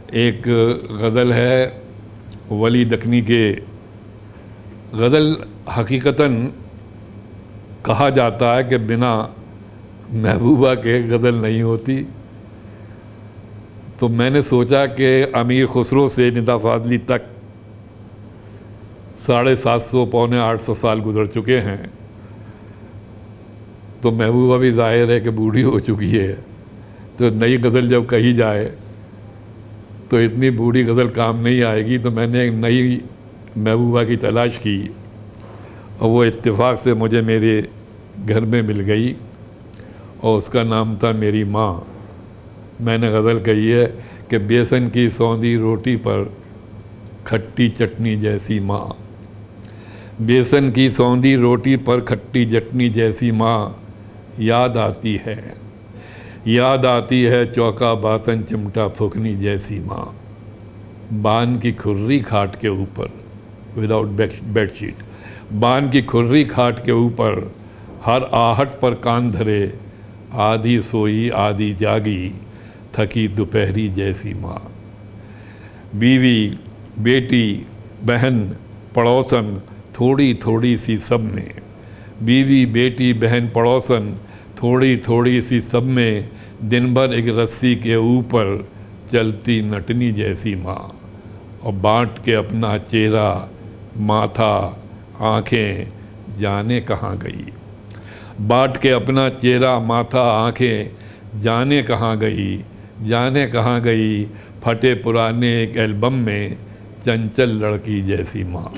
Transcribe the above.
एक गज़ल है वली दखनी के। गज़ल हकीकतन कहा जाता है कि बिना महबूबा के गज़ल नहीं होती। तो मैंने सोचा कि अमीर खुसरो से निदा फाजली तक 750 पौने 800 साल गुजर चुके हैं, तो महबूबा भी जाहिर है कि बूढ़ी हो चुकी है। तो नई गज़ल जब कही जाए तो इतनी बूढ़ी गज़ल काम नहीं आएगी। तो मैंने एक नई महबूबा की तलाश की और वो इत्तेफाक से मुझे मेरे घर में मिल गई और उसका नाम था मेरी माँ। मैंने गज़ल कही है कि बेसन की सौंधी रोटी पर खट्टी चटनी जैसी माँ, बेसन की सौंधी रोटी पर खट्टी चटनी जैसी माँ, याद आती है, याद आती है चौका बासन चिमटा फुकनी जैसी माँ। बान की खुर्री खाट के ऊपर, विदाउट बेडशीट, बान की खुर्री खाट के ऊपर हर आहट पर कान धरे, आधी सोई आधी जागी थकी दोपहरी जैसी माँ। बीवी बेटी बहन पड़ोसन थोड़ी थोड़ी सी सब में, बीवी बेटी बहन पड़ोसन थोड़ी थोड़ी सी सब में, दिन भर एक रस्सी के ऊपर चलती नटनी जैसी माँ। और बांट के अपना चेहरा माथा आँखें जाने कहाँ गई, बांट के अपना चेहरा माथा आँखें जाने कहाँ गई, जाने कहाँ गई फटे पुराने एक एल्बम में चंचल लड़की जैसी माँ।